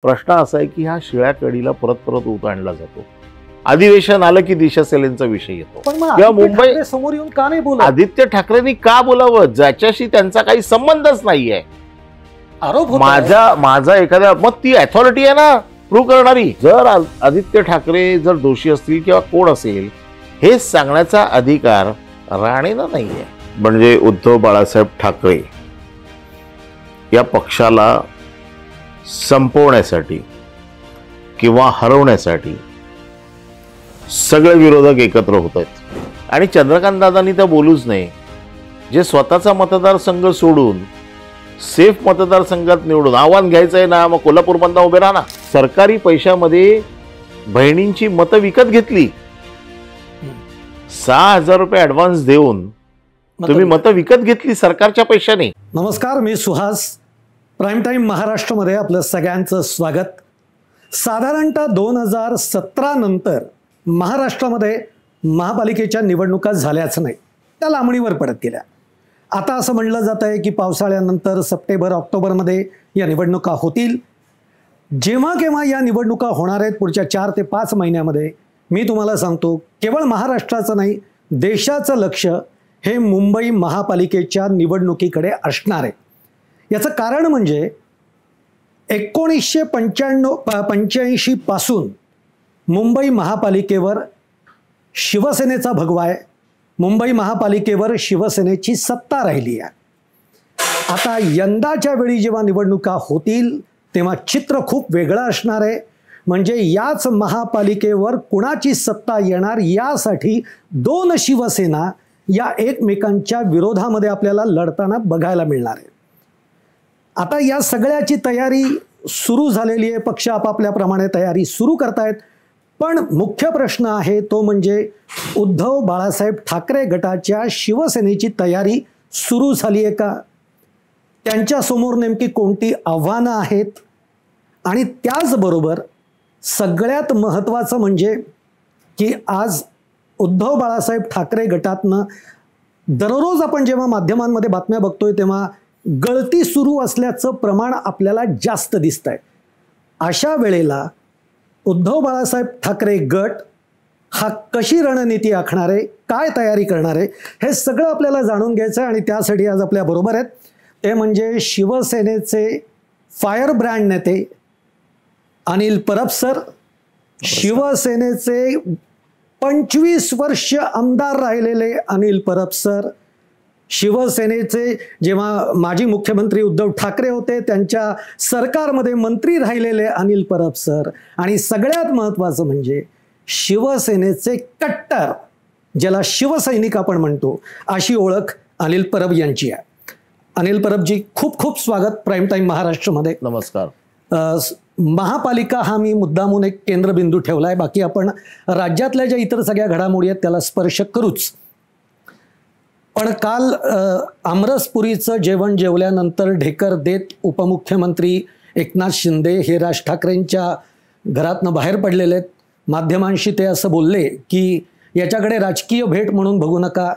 प्रश्न असा आहे की ह्या शिळ्या कढीला परत परत ऊत आणला जातो. अधिवेशन आलं की दिशा सेलेंचा विषय येतो. पण मग किंवा आदित्य मुंबई ठाकरे समोर येऊन का नाही बोलत? आदित्य ठाकरेंनी का बोलावं ज्याच्याशी त्यांचा काही संबंधच नाहीये. आरोप होत आहे. माझा एखाद्या मग ती अथॉरिटी आहे ना प्रूव्ह करणारी. जर आदित्य ठाकरे जर दोषी असतील किंवा कोण असेल हे सांगण्याचा अधिकार राणेंना नाहीये. म्हणजे उद्धव बाळासाहेब ठाकरे या पक्षाला संपवण्यासाठी किंवा हरवण्यासाठी सगळे विरोधक एकत्र होत आहेत. आणि चंद्रकांत दादांनी तर बोलूच नाही. जे स्वतःचा मतदारसंघ सोडून सेफ मतदारसंघात निवडून आव्हान घ्यायचंय ना, मग कोल्हापूरमधनं उभे राहा ना. सरकारी पैशामध्ये बहिणींची मतं विकत घेतली. 6,000 रुपये ऍडव्हान्स देऊन तुम्ही मतं विकत घेतली सरकारच्या पैशाने. नमस्कार, मी सुहास. प्राईम टाईम महाराष्ट्रामध्ये आपलं सगळ्यांचं स्वागत. साधारणतः 2017 नंतर महाराष्ट्रामध्ये महापालिकेच्या निवडणुका झाल्याच नाही, त्या लांबणीवर पडत गेल्या. आता असं म्हणलं जात आहे की पावसाळ्यानंतर सप्टेंबर ऑक्टोबरमध्ये या निवडणुका होतील. जेव्हा केव्हा या निवडणुका होणार आहेत पुढच्या 4 ते 5 महिन्यामध्ये, मी तुम्हाला सांगतो केवळ महाराष्ट्राचं नाही देशाचं लक्ष हे मुंबई महापालिकेच्या निवडणुकीकडे असणार आहे. याचं कारण म्हणजे 1985 पासून मुंबई महापालिकेवर शिवसेनेचा भगवा आहे. मुंबई महापालिकेवर शिवसेनेची सत्ता राहिली आहे. आता यंदाच्या वेळी जेव्हा निवडणुका होतील तेव्हा चित्र खूप वेगळं असणार आहे. म्हणजे याच महापालिकेवर कुणाची सत्ता येणार यासाठी 2 शिवसेना या एकमेकांच्या विरोधामध्ये आपल्याला लढताना बघायला मिळणार आहे. आता या सगळ्याची तयारी सुरू झालेली आहे. पक्ष आपापल्याप्रमाणे तयारी सुरू करतायत. पण मुख्य प्रश्न आहे तो म्हणजे उद्धव बाळासाहेब ठाकरे गटाच्या शिवसेनेची तयारी सुरू झाली आहे का? त्यांच्यासमोर नेमकी कोणती आव्हानं आहेत? आणि त्याचबरोबर सगळ्यात महत्त्वाचं म्हणजे की आज उद्धव बाळासाहेब ठाकरे गटातनं दररोज आपण जेव्हा माध्यमांमध्ये बातम्या बघतोय तेव्हा गळती सुरू असल्याचं प्रमाण आपल्याला जास्त दिसतंय. अशा वेळेला उद्धव बाळासाहेब ठाकरे गट हा कशी रणनीती आखणार आहे, काय तयारी करणार आहे, हे सगळं आपल्याला जाणून घ्यायचं आहे. आणि त्यासाठी आज आपल्याबरोबर आहेत ते म्हणजे शिवसेनेचे फायर ब्रँड नेते अनिल परब सर, शिवसेनेचे 25 वर्ष आमदार राहिलेले अनिल परब सर, शिवसेनेचे जेव्हा माजी मुख्यमंत्री उद्धव ठाकरे होते त्यांच्या सरकारमध्ये मंत्री राहिलेले अनिल परब सर, आणि सगळ्यात महत्त्वाचं म्हणजे शिवसेनेचे कट्टर, ज्याला शिवसैनिक आपण म्हणतो, अशी ओळख अनिल परब यांची आहे. अनिल परबजी, खूप खूप स्वागत प्राईम टाईम महाराष्ट्रामध्ये. नमस्कार. महापालिका हा मी मुद्दामून एक केंद्रबिंदू ठेवला आहे. बाकी आपण राज्यातल्या ज्या इतर सगळ्या घडामोडी आहेत त्याला स्पर्श करूच. पण काल आमरसपुरीचं जेवण जेवल्यानंतर ढेकर देत उपमुख्यमंत्री एकनाथ शिंदे हे राज ठाकरेंच्या घरातनं बाहेर पडलेले आहेत. माध्यमांशी ते असं बोलले की याच्याकडे राजकीय भेट म्हणून बघू नका.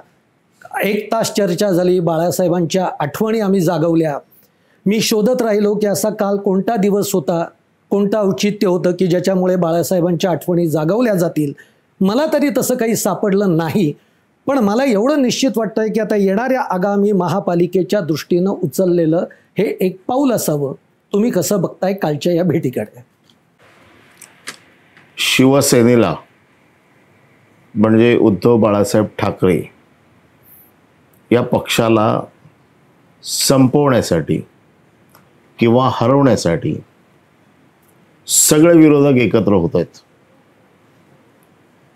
1 तास चर्चा झाली, बाळासाहेबांच्या आठवणी आम्ही जागवल्या. मी शोधत राहिलो की असा काल कोणता दिवस होता, कोणतं औचित्य होतं की ज्याच्यामुळे बाळासाहेबांच्या आठवणी जागवल्या जातील. मला तरी तसं काही सापडलं नाही. पण मला एवढं निश्चित वाटतंय की आता येणाऱ्या आगामी महापालिकेच्या दृष्टीनं उचललेलं हे एक पाऊल असावं. तुम्ही कसं बघताय कालच्या या भेटीकडे? शिवसेनेला म्हणजे उद्धव बाळासाहेब ठाकरे या पक्षाला संपवण्यासाठी किंवा हरवण्यासाठी सगळे विरोधक एकत्र होत आहेत.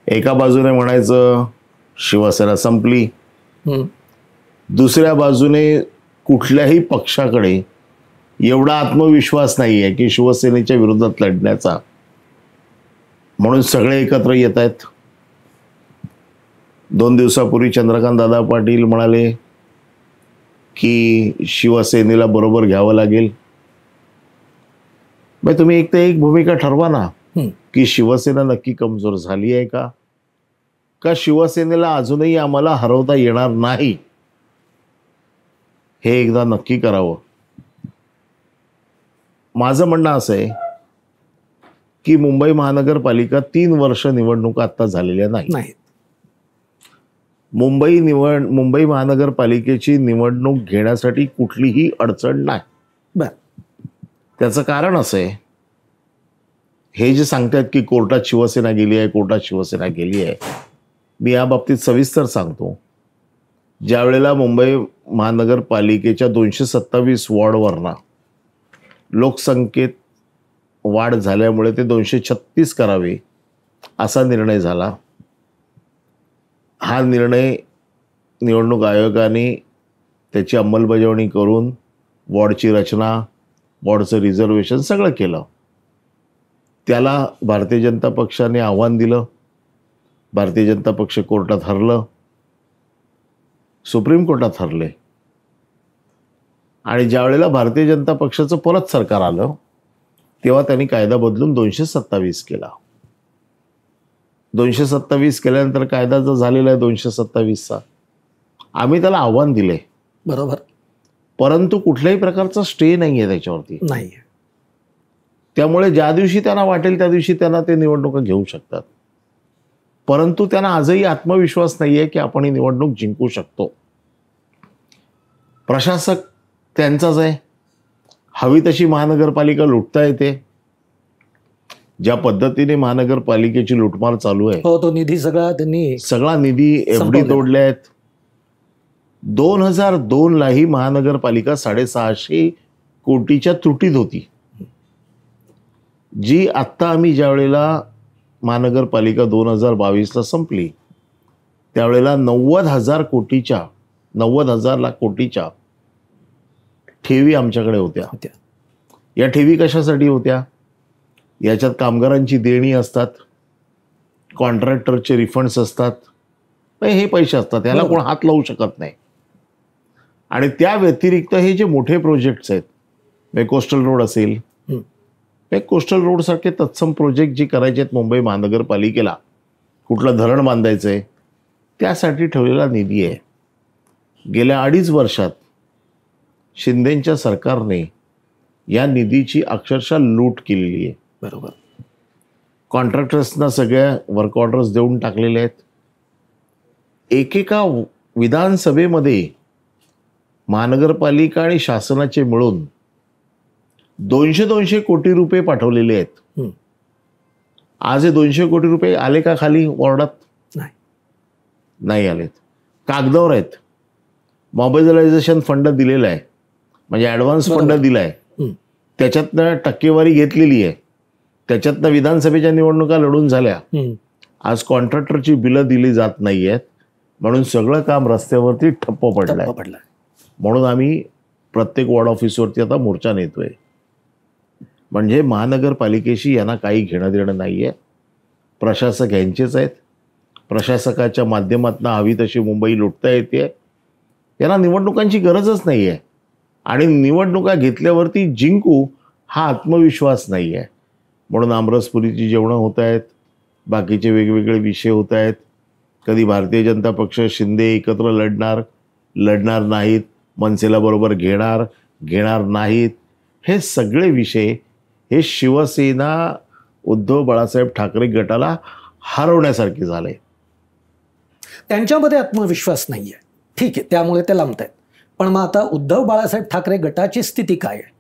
एका बाजूने म्हणायचं शिवसेना संपली, दुसऱ्या बाजूने कुठल्याही पक्षाकडे एवढा आत्मविश्वास नाही आहे की शिवसेनेच्या विरोधात लढण्याचा, म्हणून सगळे एकत्र येत आहेत. 2 दिवसापूर्वी चंद्रकांत दादा पाटील म्हणाले की शिवसेनेला बरोबर घ्यावं लागेल. मग तुम्ही एक ते एक भूमिका ठरवा ना की शिवसेना नक्की कमजोर झाली आहे का शिवसेनेला अजूनही आम्हाला हरवता येणार नाही, हे एकदा नक्की करावं. माझं म्हणणं असं आहे की मुंबई महानगरपालिका 3 वर्ष निवडणुका आता झालेल्या नाही. मुंबई महानगरपालिकेची निवडणूक घेण्यासाठी कुठलीही अडचण नाही. बर. त्याचं कारण असं आहे, हे जे सांगतात की कोर्टात शिवसेना गेली आहे, मी या बाबतीत सविस्तर सांगतो. ज्या वेळेला मुंबई महानगरपालिकेच्या 227 वॉर्डवरना लोकसंख्येत वाढ झाल्यामुळे ते 236 करावे असा निर्णय झाला. हा निर्णय निवडणूक आयोगाने त्याची अंमलबजावणी करून वॉर्डची रचना, वॉर्डचं रिझर्वेशन सगळं केलं. त्याला भारतीय जनता पक्षाने आव्हान दिलं. भारतीय जनता पक्ष कोर्टात हरलं, सुप्रीम कोर्टात हरले. आणि ज्या वेळेला भारतीय जनता पक्षाचं परत सरकार आलं तेव्हा त्यांनी कायदा बदलून 227 केला. 227 केल्यानंतर कायदा जो झालेला आहे 227चा, आम्ही त्याला आव्हान दिले. बरोबर. परंतु कुठल्याही प्रकारचा स्टे नाही आहे त्याच्यावरती. नाही. त्यामुळे ज्या दिवशी त्यांना वाटेल त्या दिवशी त्यांना ते निवडणुका घेऊ शकतात. परंतु त्यांना आजही आत्मविश्वास नाही आहे की आपण ही निवडणूक जिंकू शकतो. प्रशासक त्यांचाच आहे. हवी तशी महानगरपालिका लुटता येते. ज्या पद्धतीने महानगरपालिकेची लुटमार चालू आहे, हो, तो निधी सगळा निधी एफडी तोडले आहेत. 2002लाही महानगरपालिका 650 कोटीच्या त्रुटीत होती. जी आत्ता आम्ही ज्या वेळेला महानगरपालिका 2022ला संपली त्यावेळेला 90,000 कोटीच्या ठेवी आमच्याकडे होत्या. या ठेवी कशासाठी होत्या? याच्यात कामगारांची देणी असतात, कॉन्ट्रॅक्टरचे रिफंड्स असतात, हे पैसे असतात, याला कोण हात लावू शकत नाही. आणि त्या व्यतिरिक्त हे जे मोठे प्रोजेक्ट्स आहेत, कोस्टल रोड असेल, कोस्टल रोड सारखे तत्सम प्रोजेक्ट जे करायचे आहेत मुंबई महानगरपालिकेला, कुठलं धरण बांधायचं आहे, त्यासाठी ठेवलेला निधी आहे. गेल्या 2.5 वर्षात शिंदेच्या सरकारने या निधीची अक्षरशः लूट केलेली आहे. बरोबर. कॉन्ट्रॅक्टर्सना सगळ्या वर्क ऑर्डर्स देऊन टाकलेले आहेत. एकेका विधानसभेमध्ये महानगरपालिका आणि शासनाचे मिळून 200 कोटी रुपये पाठवलेले आहेत. आज हे 200 कोटी रुपये आले का खाली वॉर्डात? नाही आलेत. कागदावर आहेत. मॉबिलायझेशन फंड दिलेला आहे, म्हणजे ॲडव्हान्स फंड दिला आहे, त्याच्यातनं टक्केवारी घेतलेली आहे, त्याच्यातनं विधानसभेच्या निवडणुका लढून झाल्या. आज कॉन्ट्रॅक्टरची बिलं दिली जात नाही आहेत, म्हणून सगळं काम रस्त्यावरती ठप्प पडलंय. म्हणून आम्ही प्रत्येक वॉर्ड ऑफिसवरती आता मोर्चा नेतोय. म्हणजे महानगरपालिकेशी यांना काही घेणं देणं नाही आहे. प्रशासक यांचेच आहेत. प्रशासकाच्या माध्यमातून हवी तशी मुंबई लुटता येते. यांना निवडणुकांची गरजच नाही आहे. आणि निवडणुका घेतल्यावरती जिंकू हा आत्मविश्वास नाही आहे. म्हणून आमरसपुरीची जेवणं होत आहेत, बाकीचे वेगवेगळे विषय होत आहेत. कधी भारतीय जनता पक्ष शिंदे एकत्र लढणार नाहीत, मनसेला बरोबर घेणार नाहीत. हे सगळे विषय हे शिवसेना उद्धव बाळासाहेब ठाकरे गटाला हरवण्यासारखे झाले. त्यांच्यामध्ये आत्मविश्वास नाही आहे, ठीक आहे, त्यामुळे ते लांबतायत. पण मग आता उद्धव बाळासाहेब ठाकरे गटाची स्थिती काय आहे?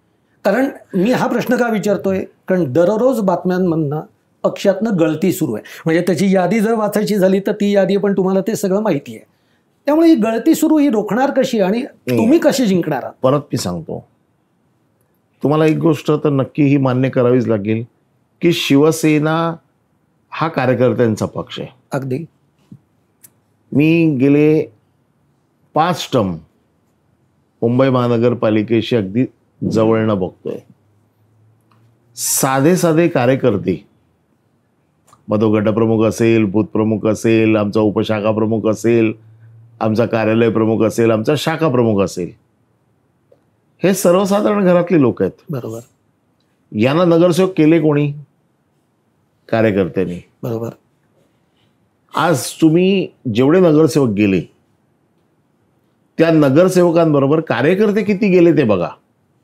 कारण मी हा प्रश्न का विचारतोय, कारण दररोज बातम्यांमधनं पक्षातनं गळती सुरू आहे. म्हणजे त्याची यादी जर वाचायची झाली तर ती यादी पण तुम्हाला ते सगळं माहिती आहे. त्यामुळे ही गळती सुरू ही रोखणार कशी आणि तुम्ही कशी जिंकणार आहात? परत मी सांगतो तुम्हाला एक गोष्ट तर नक्की ही मान्य करावीच लागेल की शिवसेना हा कार्यकर्त्यांचा पक्ष आहे. अगदी. मी गेले 5 टर्म मुंबई महानगरपालिकेशी अगदी जवळनं बघतोय. साधे कार्यकर्ते, मग तो गटप्रमुख असेल, बूथ प्रमुख असेल, आमचा उपशाखा प्रमुख असेल, आमचा कार्यालय प्रमुख असेल, आमचा शाखा प्रमुख असेल, हे सर्वसाधारण घरातले लोक आहेत. बरोबर. यांना नगरसेवक केले कोणी? कार्यकर्त्यांनी. बरोबर. आज तुम्ही जेवढे नगरसेवक गेले त्या नगरसेवकांबरोबर कार्यकर्ते किती गेले ते बघा.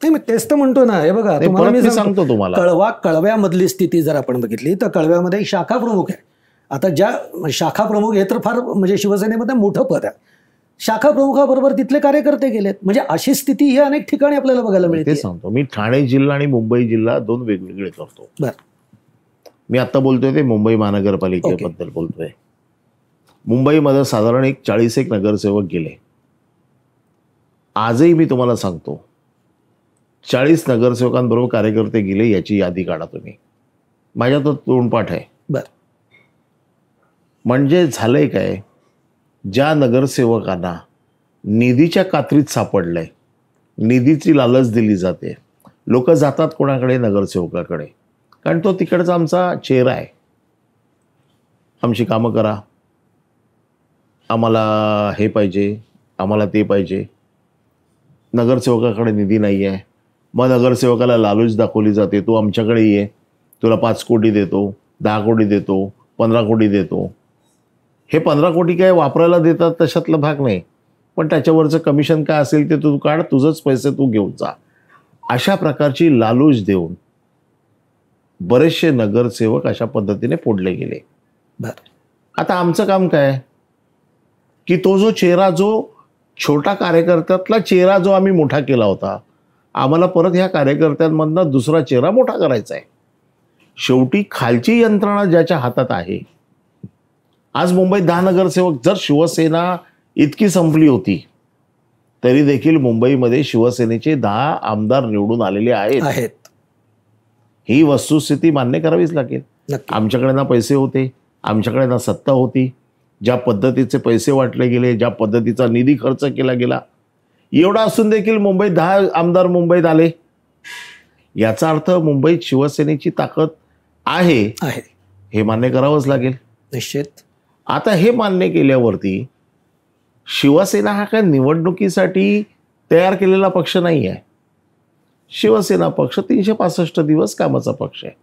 नाही, मग तेच तर म्हणतो ना. हे बघा, तुम्हाला मी सांगतो तुम्हाला, कळव्यामधली स्थिती जर आपण बघितली तर कळव्यामध्ये शाखा प्रमुख आहे. आता ज्या शाखा प्रमुख हे तर फार म्हणजे शिवसेनेमध्ये मोठं पद आहे. शाखा प्रमुखाबरोबर तिथले कार्यकर्ते गेलेत. म्हणजे अशी स्थिती ही अनेक ठिकाणी आपल्याला बघायला मिळते. ते सांगतो मी. ठाणे जिल्हा आणि मुंबई जिल्हा दोन वेगवेगळे करतो. मी आता बोलतोय ते मुंबई महानगरपालिकेबद्दल बोलतोय. मुंबईमध्ये साधारण 40 नगरसेवक गेले. आजही मी तुम्हाला सांगतो 40 नगरसेवकांबरोबर कार्यकर्ते गेले याची यादी काढा तुम्ही. माझ्या तो तोंडपाठ आहे. म्हणजे झालंय काय, ज्या नगरसेवकांना निधीच्या कात्रीत सापडलंय, निधीची लालच दिली जाते, लोक जातात कोणाकडे? नगरसेवकाकडे. कारण तो तिकडचा आमचा चेहरा आहे. आमची कामं करा, आम्हाला हे पाहिजे, आम्हाला ते पाहिजे. नगरसेवकाकडे निधी नाही आहे. मग नगरसेवकाला लालूच दाखवली जाते, तू आमच्याकडे ये, तुला 5 कोटी देतो, 10 कोटी देतो, 15 कोटी देतो. हे 15 कोटी काय वापरायला देतात तशातला भाग नाही, पण त्याच्यावरचं कमिशन काय असेल ते तू काढ, तुझंच पैसे तू घेऊन जा. अशा प्रकारची लालूच देऊन बरेचसे नगरसेवक अशा पद्धतीने फोडले गेले. आता आमचं काम काय की तो जो चेहरा, जो छोटा कार्यकर्त्यातला चेहरा जो आम्ही मोठा केला होता, आम्हाला परत ह्या कार्यकर्त्यांमधनं दुसरा चेहरा मोठा करायचा आहे. शेवटी खालची यंत्रणा ज्याच्या हातात आहे. आज मुंबईत 10 नगरसेवक, जर शिवसेना इतकी संपली होती तरी देखील मुंबईमध्ये शिवसेनेचे 10 आमदार निवडून आलेले आहेत. ही वस्तुस्थिती मान्य करावीच लागेल. आमच्याकडे ना पैसे होते, आमच्याकडे ना सत्ता होती. ज्या पद्धतीचे पैसे वाटले गेले, ज्या पद्धतीचा निधी खर्च केला गेला, एवढा असून देखील मुंबईत 10 आमदार मुंबईत आले. याचा अर्थ मुंबईत शिवसेनेची ताकद आहे हे मान्य करावंच लागेल. निश्चित. आता हे मान्य केल्यावरती शिवसेना हा काय निवडणुकीसाठी तयार केलेला पक्ष नाही आहे. शिवसेना पक्ष 365 दिवस कामाचा पक्ष आहे.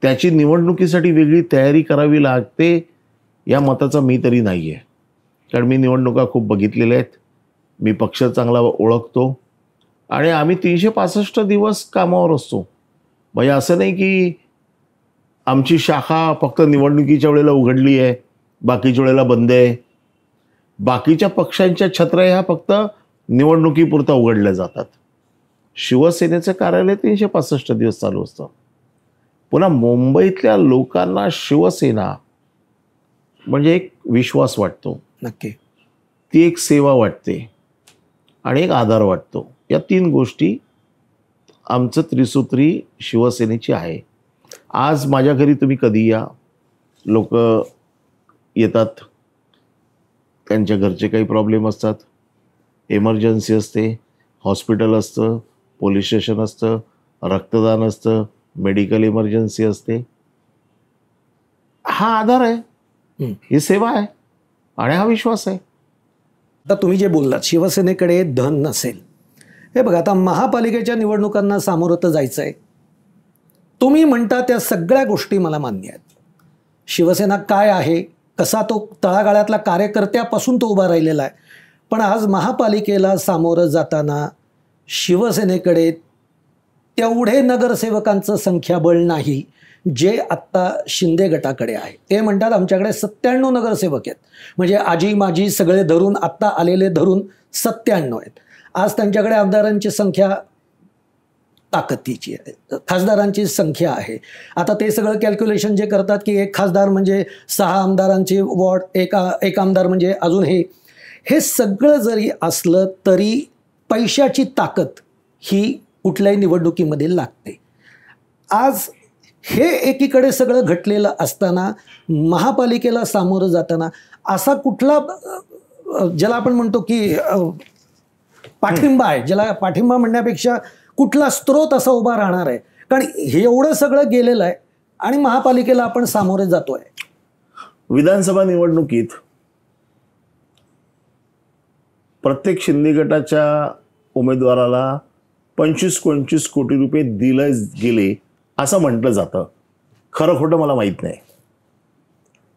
त्याची निवडणुकीसाठी वेगळी तयारी करावी लागते या मताचा मी तरी नाही आहे. कारण मी निवडणुका खूप बघितलेल्या आहेत, मी पक्ष चांगला ओळखतो आणि आम्ही 365 दिवस कामावर असतो. म्हणजे असं नाही की आमची शाखा फक्त निवडणुकीच्या वेळेला उघडली आहे, बाकीच्या वेळेला बंद आहे. बाकीच्या पक्षांच्या छत्र्या ह्या फक्त निवडणुकीपुरता उघडल्या जातात. शिवसेनेचं कार्यालय 365 दिवस चालू असतं. पुन्हा मुंबईतल्या लोकांना शिवसेना म्हणजे एक विश्वास वाटतो, नक्की ती एक सेवा वाटते आणि एक आधार वाटतो. या 3 गोष्टी आमचं त्रिसूत्री शिवसेनेची आहे. आज माझ्या घरी तुम्ही कधी या, लोक येतात, त्यांच्या घरचे काही प्रॉब्लेम असतात, इमर्जन्सी असते, हॉस्पिटल असतं, पोलीस स्टेशन असतं, रक्तदान असतं, मेडिकल इमर्जन्सी असते. हा आधार आहे, ही सेवा आहे आणि हा विश्वास आहे. आता तुम्ही जे बोललात शिवसेनेकडे धन नसेल, हे बघा, आता महापालिकेच्या निवडणुकांना सामोरं तर जायचं आहे. तुम्ही म्हणता त्या सगळ्या गोष्टी मला मान्य आहेत. शिवसेना काय आहे, कसा तो तळागाळातला कार्यकर्त्यापासून तो उभा राहिलेला आहे. पण आज महापालिकेला सामोरं जाताना शिवसेनेकडे तेवढे नगरसेवकांचं संख्याबळ नाही जे आत्ता शिंदे गटाकडे आहे. ते म्हणतात आमच्याकडे 97 नगरसेवक आहेत. म्हणजे आजी माजी सगळे धरून, आत्ता आलेले धरून 97 आहेत. आज त्यांच्याकडे आमदारांची संख्या ताकदीची आहे, खासदारांची संख्या आहे. आता ते सगळं कॅल्क्युलेशन जे करतात की एक खासदार म्हणजे 6 आमदारांची वॉर्ड, एक आमदार म्हणजे अजून हे सगळं जरी असलं तरी पैशाची ताकद ही कुठल्याही निवडणुकीमध्ये लागते. आज हे एकीकडे सगळं घटलेलं असताना महापालिकेला सामोरं जाताना असा कुठला ज्याला आपण म्हणतो की पाठिंबा आहे, ज्याला पाठिंबा म्हणण्यापेक्षा कुठला स्रोत असा उभा राहणार आहे? कारण हे एवढं सगळं गेलेलं आहे आणि महापालिकेला आपण सामोरे जातोय. विधानसभा निवडणुकीत प्रत्येक शिंदे गटाच्या उमेदवाराला 25-25 कोटी रुपये दिले गेले असं म्हटलं जातं. खरं खोटं मला माहीत नाही,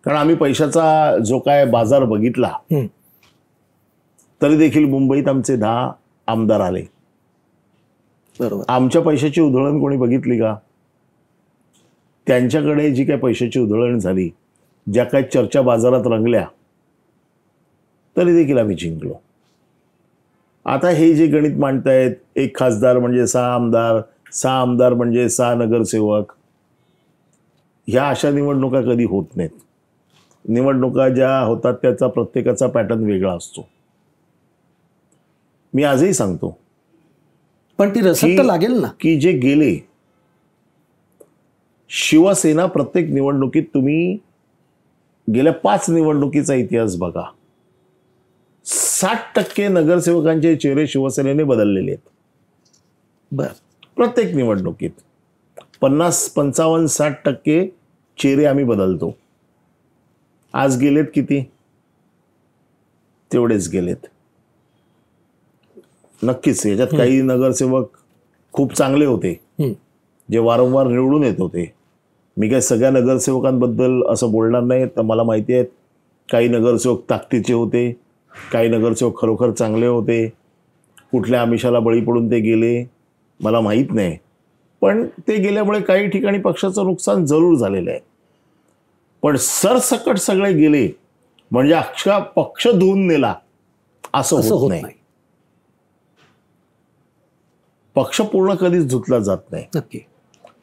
कारण आम्ही पैशाचा जो काय बाजार बघितला तरी देखील मुंबईत आमचे 10 आमदार आले. बरोबर. आमच्या पैशाची उधळण कोणी बघितली का? त्यांच्याकडे जी काही पैशाची उधळण झाली, ज्या काही चर्चा बाजारात रंगल्या, तरी देखील आम्ही जिंकलो. आता हे जे गणित मांडतायत, एक खासदार म्हणजे 6 आमदार, 6 आमदार म्हणजे 6 नगरसेवक, ह्या अशा निवडणुका कधी होत नाहीत. निवडणुका ज्या होतात त्याचा प्रत्येकाचा पॅटर्न वेगळा असतो. मी आजही सांगतो, पण ती रसद तर लागेल ना. की जे गेले, शिवसेना प्रत्येक निवडणुकीत, तुम्ही गेल्या 5 निवडणुकीचा इतिहास बघा, 60% नगरसेवकांचे चेहरे शिवसेनेने बदललेले आहेत. बर. प्रत्येक निवडणुकीत 50, 55, 60% चेहरे आम्ही बदलतो. आज गेलेत किती? तेवढेच गेलेत. नक्कीच याच्यात काही नगरसेवक खूप चांगले होते, जे वारंवार निवडून येत होते. मी काही सगळ्या नगरसेवकांबद्दल असं बोलणार नाही. तर मला माहिती आहे काही नगरसेवक ताकदीचे होते, काही नगरसेवक खरोखर चांगले होते. कुठल्या आमिषाला बळी पडून ते गेले मला माहीत नाही, पण ते गेल्यामुळे काही ठिकाणी पक्षाचं नुकसान जरूर झालेलं आहे. पण सरसकट सगळे गेले म्हणजे अख्खा पक्ष धुवून नेला असं होत नाही. पक्ष पूर्ण कधीच धुतला जात नाही. नक्की.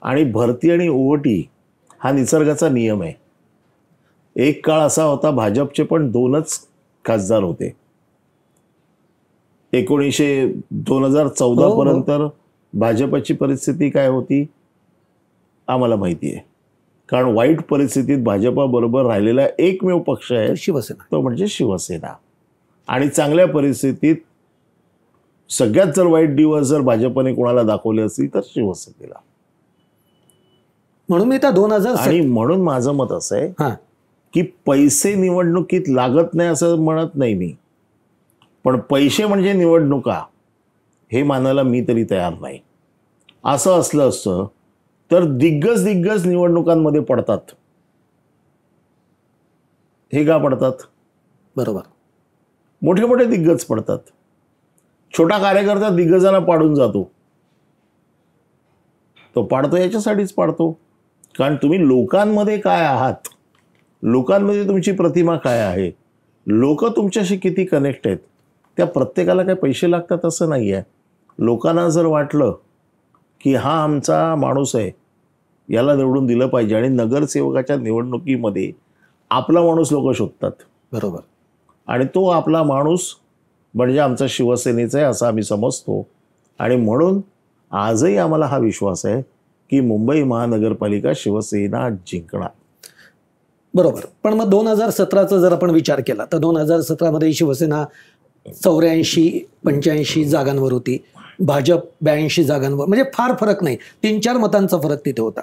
आणि भरती आणि ओवटी हा निसर्गाचा नियम आहे. एक काळ असा होता, भाजपचे पण 2च खासदार होते. 2014 पर्यंत भाजपची परिस्थिती काय होती आम्हाला माहिती आहे. कारण वाईट परिस्थितीत भाजपाबरोबर राहिलेला एकमेव पक्ष आहे शिवसेना, तो म्हणजे शिवसेना. आणि चांगल्या परिस्थितीत सगळ्यात जर वाईट दिवस जर भाजपने कोणाला दाखवले असतील तर शिवसेनेला. म्हणून मी त्या 2000 आणि म्हणून माझं मत असं आहे हां की पैसे निवडणुकीत लागत नाही असं म्हणत नाही मी, पण पैसे म्हणजे निवडणुका हे मानायला मी तरी तयार नाही. असं असलं असतं तर दिग्गज निवडणुकांमध्ये पडतात. हे का पडतात? बरोबर. मोठे मोठे दिग्गज पडतात. छोटा कार्यकर्ता दिग्गजांना पाडून जातो. तो पाडतो याच्यासाठीच पाडतो, कारण तुम्ही लोकांमध्ये काय आहात, लोकांमध्ये तुमची प्रतिमा काय आहे, लोक तुमच्याशी किती कनेक्ट आहेत. त्या प्रत्येकाला काही पैसे लागतात असं नाही आहे. लोकांना जर वाटलं की हा आमचा माणूस आहे, याला निवडून दिलं पाहिजे, आणि नगरसेवकाच्या निवडणुकीमध्ये आपला माणूस लोक शोधतात. बरोबर. आणि तो आपला माणूस म्हणजे आमचा शिवसेनेचा आहे असं आम्ही समजतो. आणि म्हणून आजही आम्हाला हा विश्वास आहे की मुंबई महानगरपालिका शिवसेना जिंकणार. बरोबर. पण मग 2017चा जर आपण विचार केला तर 2017मध्ये शिवसेना 84-85 जागांवर होती, भाजप 82 जागांवर, म्हणजे फार फरक नाही, 3-4 मतांचा फरक तिथे होता.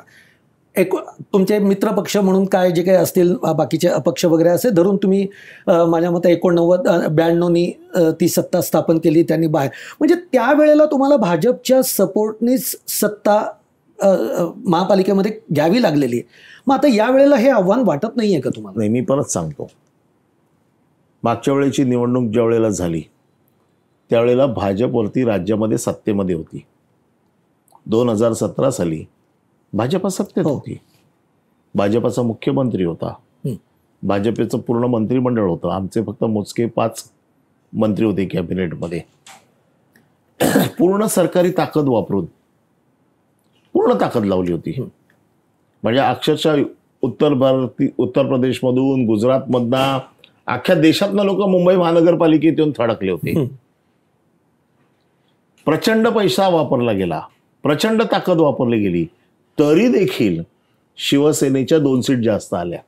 तुमचे मित्रपक्ष म्हणून काय जे काही असतील बाकीचे अपक्ष वगैरे असे धरून तुम्ही माझ्या मते 89-92नी ती सत्ता स्थापन केली त्यांनी बाहेर. म्हणजे त्यावेळेला तुम्हाला भाजपच्या सपोर्टनीच सत्ता महापालिकेमध्ये घ्यावी लागलेली. मग आता यावेळेला हे आव्हान वाटत नाहीये का तुम्हाला? नाही, मी परत सांगतो, मागच्या वेळेची निवडणूक ज्या वेळेला झाली त्यावेळेला भाजपवरती राज्यामध्ये सत्तेमध्ये होती. 2017 साली भाजपा सत्तेत होती. भाजपाचा मुख्यमंत्री होता, भाजपचं पूर्ण मंत्रिमंडळ होतं. आमचे फक्त मोजके 5 मंत्री होते कॅबिनेटमध्ये. पूर्ण सरकारी ताकद वापरून पूर्ण ताकद लावली होती. म्हणजे अक्षरशः उत्तर प्रदेशमधून, गुजरातमधनं, अख्ख्या देशातनं लोक मुंबई महानगरपालिकेत येऊन थडकले होते. प्रचंड पैसा वापरला गेला, प्रचंड ताकद वापरली गेली, तरी देखील शिवसेनेच्या 2 सीट जास्त आल्या.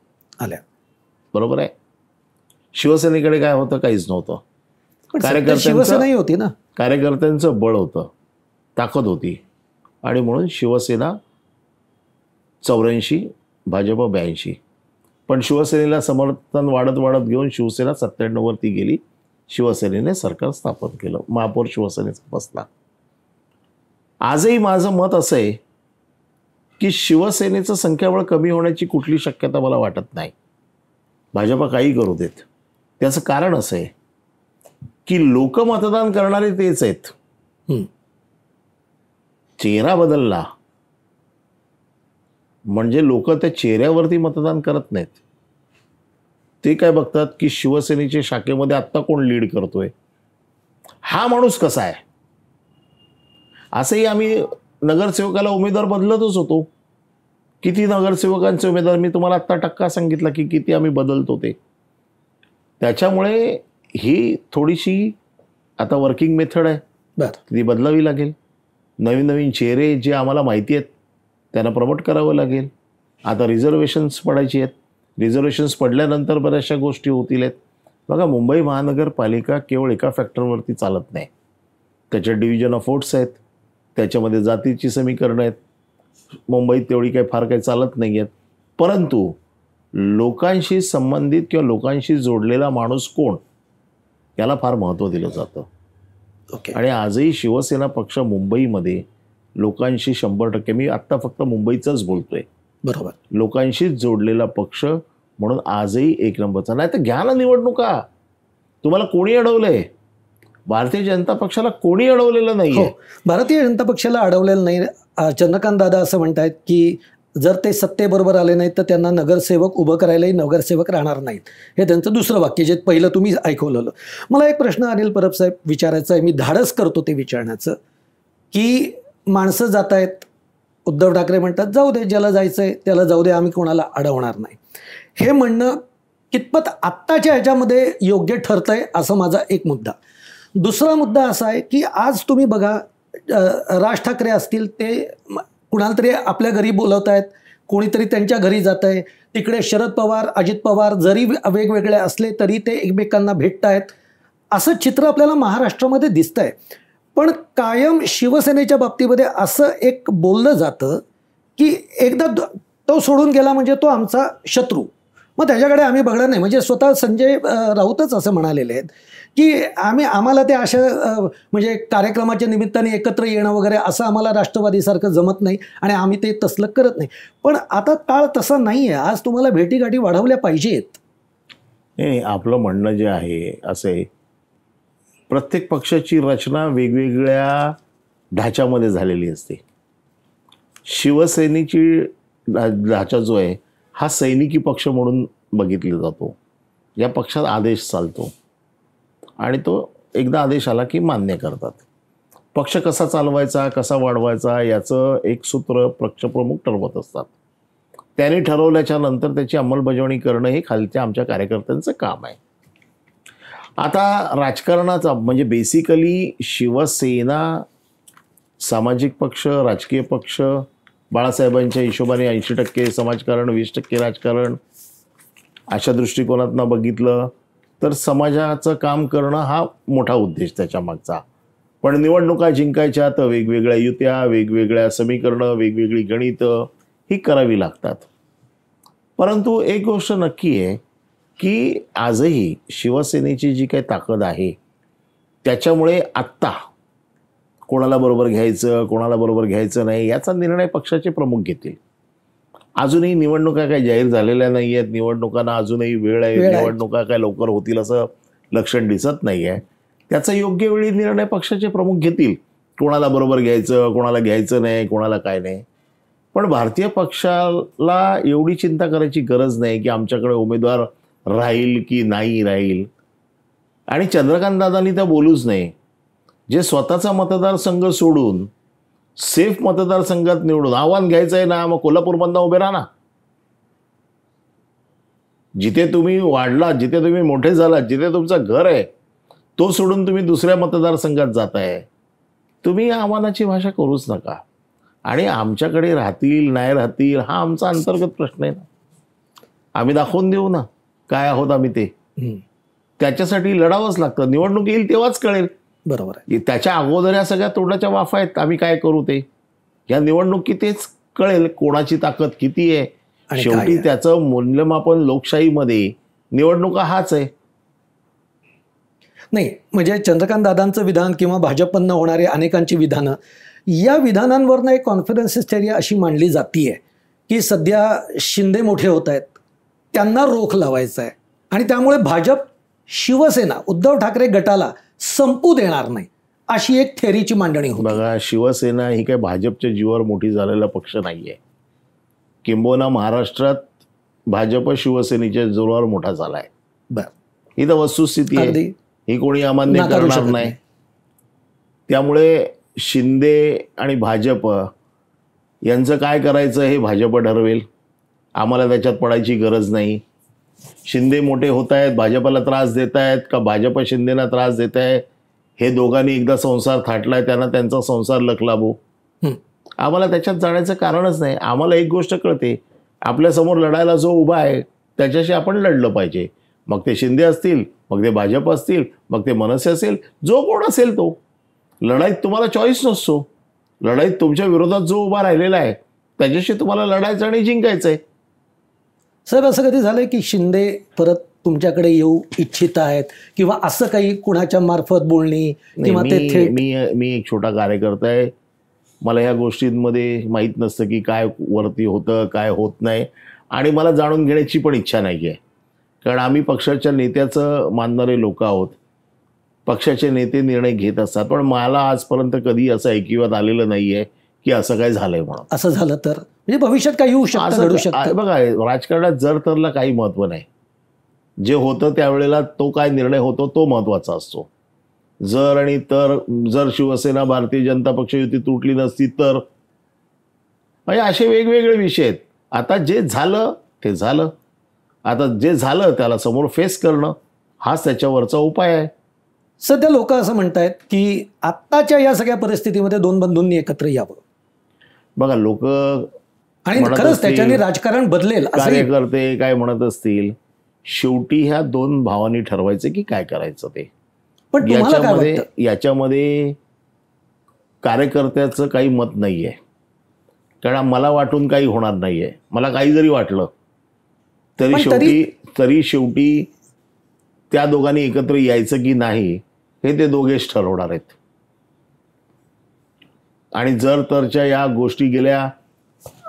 बरोबर आहे. शिवसेनेकडे काय होतं? काहीच नव्हतं. शिवसेनाही होती ना, कार्यकर्त्यांचं बळ होतं, ताकद होती. आणि म्हणून शिवसेना 84, भाजप 82. पण शिवसेनेला समर्थन वाढत घेऊन शिवसेना 97 वरती गेली. शिवसेनेने सरकार स्थापन केलं, महापौर शिवसेनेचा बसला. आजही माझं मत असं आहे की शिवसेनेचं संख्याबळ कमी होण्याची कुठली शक्यता मला वाटत नाही. भाजपा काही करू देत. त्याचं कारण असं आहे की लोक मतदान करणारे तेच आहेत. चेहरा बदलला म्हणजे लोक त्या चेहऱ्यावरती मतदान करत नाहीत. ते काय बघतात की शिवसेनेच्या शाखेमध्ये आत्ता कोण लीड करतोय, हा माणूस कसा आहे. असंही आम्ही नगरसेवकाला उमेदवार बदलतच होतो. किती नगरसेवकांचे उमेदवार मी तुम्हाला आत्ता टक्का सांगितला की किती आम्ही बदलतो ते. त्याच्यामुळे ही थोडीशी आता वर्किंग मेथड आहे, ती बदलावी लागेल. नवीन नवीन चेहरे जे आम्हाला माहिती आहेत त्यांना प्रमोट करावं लागेल. आता रिझर्वेशन्स पडायची आहेत. रिझर्वेशन्स पडल्यानंतर बऱ्याचशा गोष्टी होतील आहेत. बघा, मुंबई महानगरपालिका केवळ एका फॅक्टरवरती चालत नाही. त्याच्यात डिव्हिजन ऑफ वोट्स आहेत, त्याच्यामध्ये जातीची समीकरणं आहेत. मुंबईत तेवढी फार काही चालत नाही आहेत. परंतु लोकांशी संबंधित किंवा लोकांशी जोडलेला माणूस कोण, याला फार महत्त्व दिलं जातं. आणि आजही शिवसेना पक्ष मुंबईमध्ये लोकांशी 100%, मी आत्ता फक्त मुंबईचंच बोलतोय, बरोबर, लोकांशी जोडलेला पक्ष म्हणून आजही एक नंबरचा. नाही तर घ्या ना निवडणुका. तुम्हाला कोणी अडवलंय? भारतीय जनता पक्षाला कोणी अडवलेलं नाही. भारतीय जनता पक्षाला अडवलेलं नाही. चंद्रकांत दादा असं म्हणतायत की जर ते सत्तेबरोबर आले नाहीत तर त्यांना नगरसेवक उभं करायलाही नगरसेवक राहणार नाहीत. हे त्यांचं दुसरं वाक्य, जे पहिलं तुम्ही ऐकवलेलं. मला एक प्रश्न अनिल परब साहेब विचारायचा आहे, मी धाडस करतो ते विचारण्याचं, की माणसं जात आहेत, उद्धव ठाकरे म्हणतात जाऊ दे, ज्याला जायचंय त्याला जाऊ दे, आम्ही कोणाला अडवणार नाही. हे म्हणणं कितपत आत्ताच्या ह्याच्यामध्ये योग्य ठरतंय, असं माझा एक मुद्दा. दुसरा मुद्दा असा आहे की आज तुम्ही बघा, राज ठाकरे असतील, ते कुणाला तरी आपल्या घरी बोलवत आहेत, कोणीतरी त्यांच्या घरी जात आहे. तिकडे शरद पवार, अजित पवार जरी वेगवेगळे असले तरी ते एकमेकांना भेटत आहेत. असं चित्र आपल्याला महाराष्ट्रामध्ये दिसतंय. पण कायम शिवसेनेच्या बाबतीमध्ये असं एक बोललं जातं की एकदा तो सोडून गेला म्हणजे तो आमचा शत्रू, मग त्याच्याकडे आम्ही बघणार नाही. म्हणजे स्वतः संजय राऊतच असं म्हणालेले आहेत की आम्हाला ते अशा म्हणजे कार्यक्रमाच्या निमित्ताने एकत्र येणं वगैरे असं आम्हाला राष्ट्रवादीसारखं जमत नाही आणि आम्ही ते तसलं करत नाही. पण आता काळ तसा नाही आहे. आज तुम्हाला भेटीगाठी वाढवल्या पाहिजेत. नाही, आपलं म्हणणं जे आहे असं आहे, प्रत्येक पक्षाची रचना वेगवेगळ्या ढाच्यामध्ये झालेली असते. शिवसेनेची ढाचा जो आहे हा सैनिकी पक्ष म्हणून बघितला जातो. या पक्षात आदेश चालतो आणि तो एकदा आदेश आला की मान्य करतात. पक्ष कसा चालवायचा, कसा वाढवायचा याचं एक सूत्र पक्षप्रमुख ठरवत असतात. त्यांनी ठरवल्याच्या नंतर त्याची अंमलबजावणी करणं हे खालच्या आमच्या कार्यकर्त्यांचं काम आहे. आता राजकारणाचा म्हणजे बेसिकली शिवसेना सामाजिक पक्ष, राजकीय पक्ष, बाळासाहेबांच्या हिशोबाने 80% समाजकारण, 20% राजकारण, अशा दृष्टिकोनातनं बघितलं तर समाजाचं काम करणं हा मोठा उद्देश त्याच्या मागचा. पण निवडणुका जिंकायच्या तर वेगवेगळ्या युत्या, वेगवेगळ्या समीकरणं, वेगवेगळी गणितं ही करावी लागतात. परंतु एक गोष्ट नक्की आहे की आजही शिवसेनेची जी काही ताकद आहे त्याच्यामुळे आत्ता कोणाला बरोबर घ्यायचं, कोणाला बरोबर घ्यायचं नाही याचा निर्णय पक्षाचे प्रमुख घेतील. अजूनही निवडणुका काही जाहीर झालेल्या नाही आहेत. निवडणुकांना अजूनही वेळ आहे. निवडणुका काय लवकर होतील असं लक्षण दिसत नाही आहे. त्याचा योग्य वेळी निर्णय पक्षाचे प्रमुख घेतील, कोणाला बरोबर घ्यायचं, कोणाला घ्यायचं नाही, कोणाला काय नाही. पण भारतीय पक्षाला एवढी चिंता करायची गरज नाही की आमच्याकडे उमेदवार राहील की नाही राहील. आणि चंद्रकांत दादांनी तर बोलूच नाही. जे स्वतःचा मतदारसंघ सोडून सेफ मतदारसंघात निवडून आव्हान घ्यायचं आहे ना, मग कोल्हापूरमधनं उभे राहा ना. जिथे तुम्ही वाढलात, जिथे तुम्ही मोठे झालात, जिथे तुमचं घर आहे, तो सोडून तुम्ही दुसऱ्या मतदारसंघात जाताय. तुम्ही या आव्हानाची भाषा करूच नका. आणि आमच्याकडे राहतील नाही राहतील हा आमचा अंतर्गत प्रश्न आहे ना. आम्ही दाखवून देऊ ना काय आहोत आम्ही ते. त्याच्यासाठी लढावंच लागतं. निवडणूक येईल तेव्हाच कळेल. बरोबर आहे. त्याच्या अगोदर या सगळ्या तोंडाच्या वाफा आहेत, आम्ही काय करू ते या निवडणुकीतच कळेल कोणाची ताकद किती आहे. शेवटी त्याचं मूल्यमापन लोकशाहीमध्ये निवडणुका हाच आहे. नाही म्हणजे चंद्रकांत दादांचं विधान किंवा भाजपनं होणारे अनेकांची विधानं, या विधानांवरनं एक कॉन्फिडन्स हिस्टेरिया अशी मांडली जातीये की सध्या शिंदे मोठे होत आहेत, त्यांना रोख लावायचा आहे आणि त्यामुळे भाजप शिवसेना उद्धव ठाकरे गटाला संपू देणार नाही, अशी एक थेअरीची मांडणी होती. बघा, शिवसेना ही काही भाजपच्या जीवावर मोठी झालेला पक्ष नाहीये. किंबहुना महाराष्ट्रात भाजप शिवसेनेच्या जोरावर मोठा झालाय. ही तर वस्तुस्थिती आहे, अगदी ही कोणी अमान्य नाकारू करणार शकत नाही. नाही. त्यामुळे शिंदे आणि भाजप यांचं काय करायचं हे भाजप ठरवेल. आम्हाला त्याच्यात पडायची गरज नाही. शिंदे मोठे होत आहेत, भाजपला त्रास देत आहेत का भाजप शिंदेना त्रास देत आहे, हे दोघांनी एकदा संसार थाटलाय, त्यांना त्यांचा संसार लखलाभो. आम्हाला त्याच्यात जाण्याचं कारणच नाही. आम्हाला एक गोष्ट कळते, आपल्यासमोर लढायला जो उभा आहे त्याच्याशी आपण लढलं पाहिजे. मग ते शिंदे असतील, मग ते भाजप असतील, मग ते मनसे असेल, जो कोण असेल तो. लढाईत तुम्हाला चॉईस नसतो. लढाईत तुमच्या विरोधात जो उभा राहिलेला आहे त्याच्याशी तुम्हाला लढायचं आणि जिंकायचं आहे. साहेब, असं कधी झालंय की शिंदे परत तुमच्याकडे येऊ इच्छित आहेत किंवा असं काही कुणाच्या मार्फत बोलणी किंवा ते थेट? मी एक छोटा कार्यकर्ता आहे. मला ह्या गोष्टींमध्ये माहीत नसतं की काय वरती होतं, काय होत नाही, आणि मला जाणून घेण्याची पण इच्छा नाही आहे. कारण आम्ही पक्षाच्या नेत्याचं मानणारे लोक आहोत. पक्षाचे नेते निर्णय घेत असतात, पण मला आजपर्यंत कधी असं ऐकिवात आलेलं नाही आहे की असं काय झालंय म्हणून. असं झालं तर म्हणजे भविष्यात काही येऊ शकतं, घडू शकतं. बघा, राजकारणात जर तरला काही महत्व नाही. जे होतं त्यावेळेला तो काय निर्णय होतो तो महत्वाचा असतो. जर आणि तर, जर शिवसेना भारतीय जनता पक्ष युती तुटली नसती तर, म्हणजे असे वेगवेगळे विषय आहेत. आता जे झालं ते झालं. आता जे झालं त्याला समोर फेस करणं हाच त्याच्यावरचा उपाय आहे. सध्या लोक असं म्हणतायत की आत्ताच्या या सगळ्या परिस्थितीमध्ये दोन बंधूंनी एकत्र यावं. बघा, लोक आणि खरंच त्याच्याने राजकारण बदलेल असं कार्यकर्ते काय म्हणत असतील, शेवटी ह्या दोन भावांनी ठरवायचं की काय करायचं ते. पण तुम्हाला काय वाटतं? याच्यामध्ये कार्यकर्त्याचं काही मत नाहीये. कारण मला वाटून काही होणार नाहीये. मला काही जरी वाटलं तरी शेवटी त्या दोघांनी एकत्र यायचं की नाही हे ते दोघेच ठरवणार आहेत. आणि जर तरच्या या गोष्टी गेल्या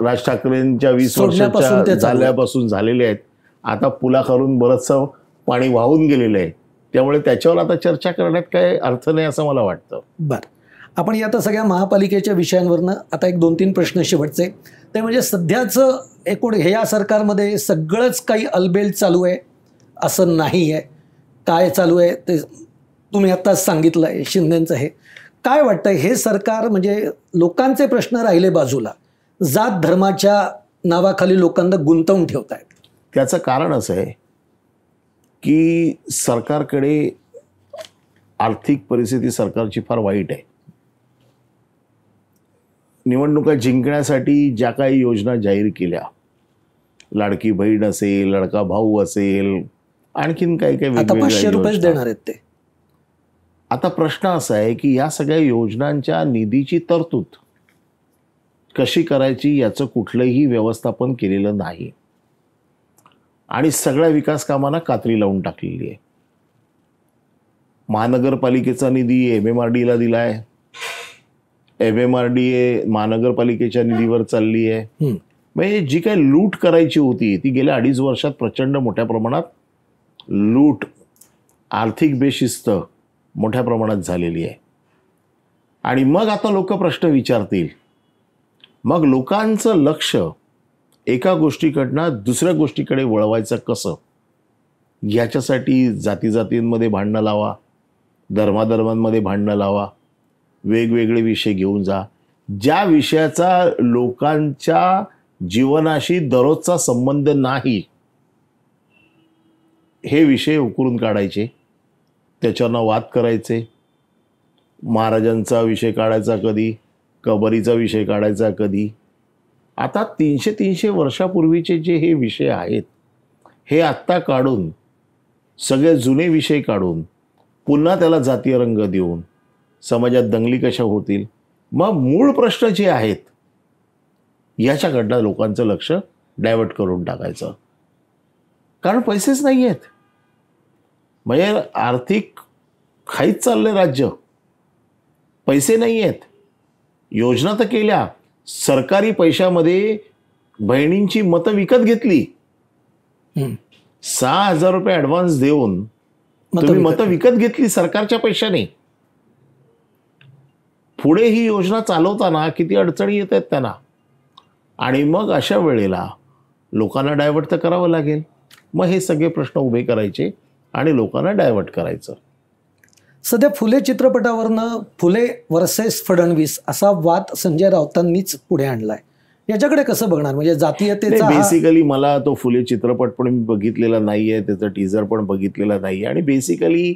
राज ठाकरेंच्या 20 वर्षाच्या झाल्यापासून झालेल्या आहेत. आता पुलाखालून बरंचसं पाणी वाहून गेलेलं आहे. त्यामुळे त्याच्यावर आता चर्चा करण्यात काय अर्थ नाही असं मला वाटतं. बरं, आपण या आता सगळ्या महापालिकेच्या विषयांवरनं आता एक 2-3 प्रश्न शेवटचे. ते म्हणजे सध्याचं एकूण हे या सरकारमध्ये सगळंच काही अलबेल चालू आहे असं नाही आहे. काय चालू आहे ते तुम्ही आत्ताच सांगितलं आहे, शिंदेंचं. हे काय वाटतंय, हे सरकार म्हणजे लोकांचे प्रश्न राहिले बाजूला, जात धर्माच्या नावाखाली लोकांना गुंतवून ठेवत आहेत? त्याचं कारण असं आहे की सरकारकडे आर्थिक परिस्थिती सरकारची फार वाईट आहे. निवडणुका जिंकण्यासाठी ज्या काही योजना जाहीर केल्या, लाडकी बहीण असेल, लडका भाऊ असेल, आणखीन काही काही आता 500 रुपये योजना. देणार आहेत ते. आता प्रश्न असा आहे की या सगळ्या योजनांच्या निधीची तरतूद कशी करायची याचं कुठलंही व्यवस्थापन केलेलं नाही. आणि सगळ्या विकास कामांना कात्री लावून टाकलेली आहे. महानगरपालिकेचा निधी MMRDला दिलाय. MMRD महानगरपालिकेच्या निधीवर चालली आहे. म्हणजे जी काही लूट करायची होती ती गेल्या 2.5 वर्षात प्रचंड मोठ्या प्रमाणात लूट, आर्थिक बेशिस्त मोठ्या प्रमाणात झालेली आहे. आणि मग आता लोक प्रश्न विचारतील. मग लोकांचं लक्ष एका गोष्टीकडनं दुसऱ्या गोष्टीकडे वळवायचं कसं, याच्यासाठी जातीजातींमध्ये भांडणं लावा, धर्माधर्मांमध्ये भांडणं लावा, वेगवेगळे विषय घेऊन जा. ज्या विषयाचा लोकांच्या जीवनाशी दररोजचा संबंध नाही हे विषय उकरून काढायचे, त्याच्यावरनं वाद करायचे. महाराजांचा विषय काढायचा कधी, कबरीचा विषय काढायचा कधी. आता 300 वर्षापूर्वीचे जे हे विषय आहेत हे आत्ता काढून, सगळे जुने विषय काढून पुन्हा त्याला जातीय रंग देऊन समाजात दंगली कशा होतील. मग मूळ प्रश्न जे आहेत याच्याकडनं लोकांचं लक्ष डायव्हर्ट करून टाकायचं. कारण पैसेच नाही आहेत. म्हणजे आर्थिक खाईच चाललंय राज्य, पैसे नाही आहेत. योजना तर केल्या, सरकारी पैशामध्ये बहिणींची मतं विकत घेतली. 6,000 रुपये ॲडव्हान्स देऊन तुम्ही मतं विकत घेतली सरकारच्या पैशाने. पुढे ही योजना चालवताना किती अडचणी येत आहेत त्यांना. आणि मग अशा वेळेला लोकांना डायव्हर्ट तर करावं लागेल. मग हे सगळे प्रश्न उभे करायचे आणि लोकांना डायव्हर्ट करायचं. सध्या फुले चित्रपटावरनं फुले वर्सेस फडणवीस असा वाद संजय राऊतांनीच पुढे आणलाय. याच्याकडे कसं बघणार? म्हणजे जातीयतेचा बेसिकली मला तो फुले चित्रपट पण मी बघितलेला नाहीये, त्याचं टीजर पण बघितलेला नाहीये. आणि बेसिकली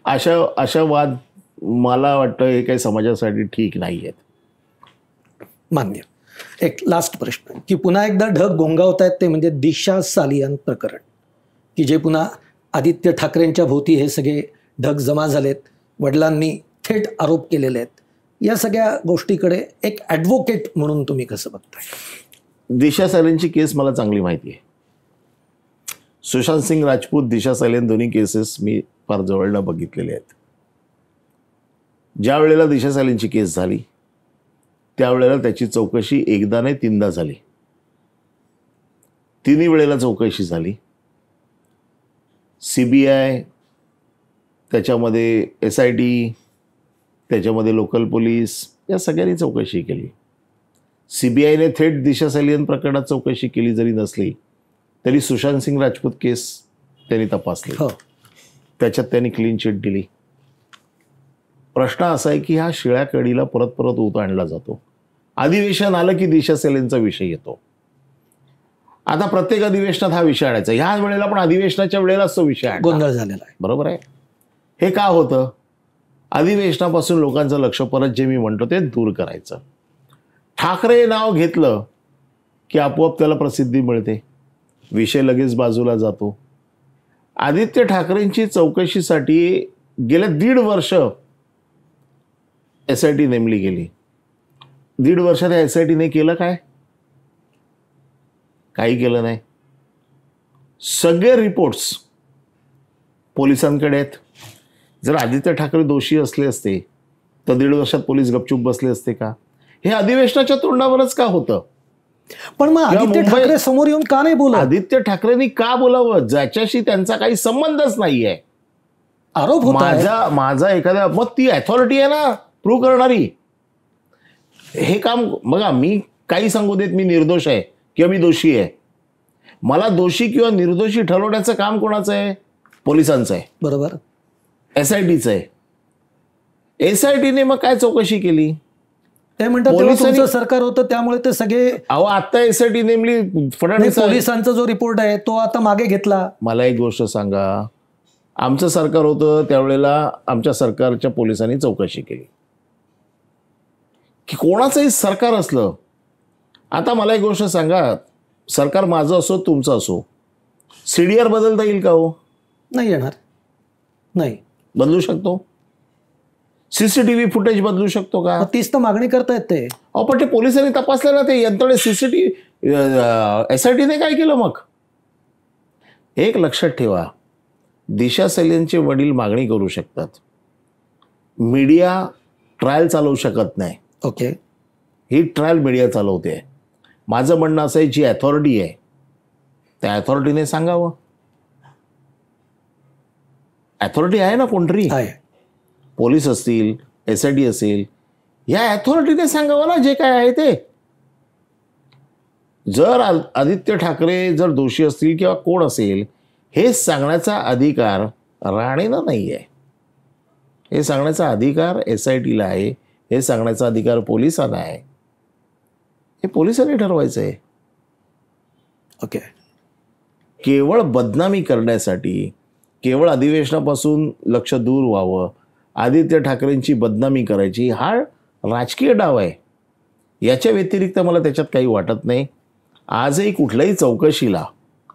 अशा वाद मला वाटतं हे काही समाजासाठी ठीक नाही आहेत. मान्य. एक लास्ट प्रश्न की पुन्हा एकदा ढग घोंगावत आहेत ते म्हणजे दिशा सालियन प्रकरण, की जे पुन्हा आदित्य ठाकरेंच्या भोवती हे सगळे ढग जमा झालेत. वडिलांनी थेट आरोप केलेले आहेत. या सगळ्या गोष्टीकडे एक ॲडव्होकेट म्हणून तुम्ही कसं बघताय? दिशा सालेंची केस मला चांगली माहिती आहे. सुशांत सिंग राजपूत, दिशा सालेन दोन्ही केसेस मी फार जवळनं बघितलेले आहेत. ज्या वेळेला दिशा सालेंची केस झाली त्यावेळेला त्याची चौकशी एकदा नाही 3दा झाली. 3ही वेळेला चौकशी झाली. CBI, त्याच्यामध्ये SIT, त्याच्यामध्ये लोकल पोलीस, या सगळ्यांनी चौकशी केली. CBIने थेट दिशा सालियन प्रकरणात चौकशी केली जरी नसली तरी सुशांत सिंग राजपूत केस त्यांनी तपासली. त्याच्यात त्यांनी क्लीन चिट दिली. प्रश्न असा आहे की ह्या शिळ्या कढीला परत परत ऊत आणला जातो. अधिवेशन आलं की दिशा सालेंचा विषय येतो. आता प्रत्येक अधिवेशनात हा विषय आणायचा. ह्या वेळेला पण अधिवेशनाच्या वेळेलाच तो विषय गोंधळ झालेला आहे. बरोबर आहे. हे का होतं? अधिवेशनापासून लोकांचं लक्ष परत जे मी म्हणतो ते दूर करायचं. ठाकरे नाव घेतलं की आपोआप त्याला प्रसिद्धी मिळते, विषय लगेच बाजूला जातो. आदित्य ठाकरेंची चौकशीसाठी गेल्या 1.5 वर्ष SIT नेमली गेली. 1.5 वर्षात SITने केलं काय? काही केलं नाही. सगळे रिपोर्ट्स पोलिसांकडे आहेत. जर आदित्य ठाकरे दोषी असले असते तर 1.5 वर्षात पोलीस गपचूप बसले असते का? हे अधिवेशनाच्या तोंडावरच का होतं? पण मग आदित्य ठाकरे समोर येऊन का नाही बोलत? आदित्य ठाकरेंनी का बोलावं? ज्याच्याशी त्यांचा काही संबंधच नाहीये. आरोप होता माझा एखाद्या, मग ती अथॉरिटी आहे ना प्रूव्ह करणारी. हे काम बघा, मी काही सांगू देत मी निर्दोष आहे किंवा मी दोषी आहे. मला दोषी किंवा निर्दोषी ठरवण्याचं काम कोणाचं आहे? पोलिसांचं आहे. बरोबर. SITचं आहे. SITने मग काय चौकशी केली? ते म्हणतात तुमचं सरकार होतं त्यामुळे ते सगळे. आता SIT नेमली फडणवीस. पोलिसांचा जो रिपोर्ट आहे तो आता मागे घेतला. मला एक गोष्ट सांगा, आमचं सरकार होतं त्यावेळेला आमच्या सरकारच्या पोलिसांनी चौकशी केली की कोणाचंही सरकार असलं. आता मला एक गोष्ट सांगा, सरकार माझं असो तुमचं असो, CDR बदलता येईल का हो? नाही येणार. नाही बदलू शकतो. CCTV फुटेज बदलू शकतो का? तीच तर मागणी करतायत ते. पण ते पोलिसांनी तपासलं ना ते यंत्रणे. SITने काय केलं मग? एक लक्षात ठेवा, दिशा सालियनचे वडील मागणी करू शकतात, मीडिया ट्रायल चालवू शकत नाही. ओके. ही ट्रायल मीडिया चालवते. माझं म्हणणं असं आहे, जी अथॉरिटी आहे त्या अथॉरिटीने सांगावं. अथॉरिटी आहे ना कोणतरी, पोलीस असतील, SIT असेल, या अथॉरिटीने सांगावं ना जे काय आहे ते. जर आदित्य ठाकरे जर दोषी असतील किंवा कोण असेल हे सांगण्याचा अधिकार राणेंना नाही आहे. हे सांगण्याचा अधिकार SITला आहे. हे सांगण्याचा अधिकार पोलिसांना आहे. हे पोलिसांनी ठरवायचं आहे. ओके. केवळ बदनामी करण्यासाठी, केवळ अधिवेशनापासून लक्ष दूर व्हावं, आदित्य ठाकरेंची बदनामी करायची, हा राजकीय डाव आहे. याच्या व्यतिरिक्त मला त्याच्यात काही वाटत नाही. आजही कुठल्याही चौकशीला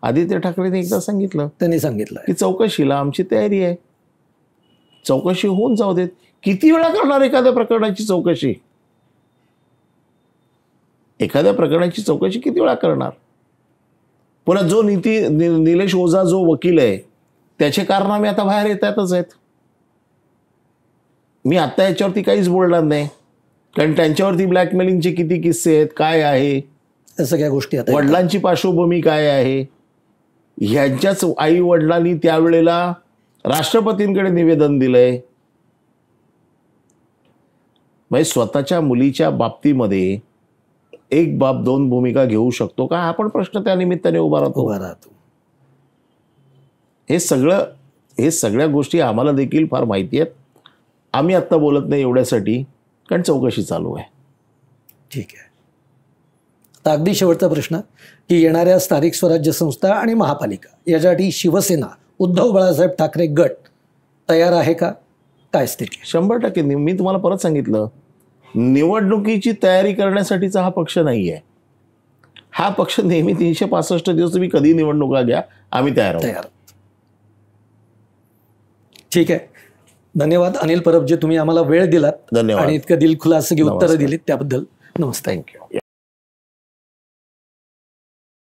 आदित्य ठाकरेंनी एकदा सांगितलं, त्यांनी सांगितलं की चौकशीला आमची तयारी आहे. चौकशी होऊन जाऊ देत. किती वेळा करणार एखाद्या प्रकरणाची चौकशी? एखाद्या प्रकरणाची चौकशी किती वेळा करणार? पुन्हा जो निलेश ओझा जो वकील आहे त्याचे कारनामे आता बाहेर येतातच आहेत. मी आता याच्यावरती काहीच बोलणार नाही, कारण त्यांच्यावरती ब्लॅकमेलिंगचे किती किस्से आहेत, काय आहे, त्या सगळ्या गोष्टी. वडिलांची पार्श्वभूमी काय आहे, ह्यांच्याच आई वडिलांनी त्यावेळेला राष्ट्रपतींकडे निवेदन दिलंय. म्हणजे स्वतःच्या मुलीच्या बाबतीमध्ये एक बाप दोन भूमिका घेऊ शकतो का, हा पण प्रश्न त्या निमित्ताने उभा राहतो. हे सगळ्या गोष्टी आम्हाला देखील फार माहिती आहेत. आम्ही आत्ता बोलत नाही एवढ्यासाठी कारण चौकशी चालू आहे. ठीक आहे. आता अगदी शेवटचा प्रश्न की येणाऱ्या स्थानिक स्वराज्य संस्था आणि महापालिका याच्यासाठी शिवसेना उद्धव बाळासाहेब ठाकरे गट तयार आहे का, काय स्थिती? 100% मी तुम्हाला परत सांगितलं, निवडणुकीची तयारी करण्यासाठीचा हा पक्ष नाही आहे. हा पक्ष नेहमी 365 दिवस तुम्ही कधी निवडणुका घ्या, आम्ही तयार आहोत. ठीक आहे. धन्यवाद अनिल परब, जे तुम्ही आम्हाला वेळ दिलात धन्यवाद आणि इतकं दिलखुलास उत्तरं दिलीत त्याबद्दल. नमस्ते. थँक्यू.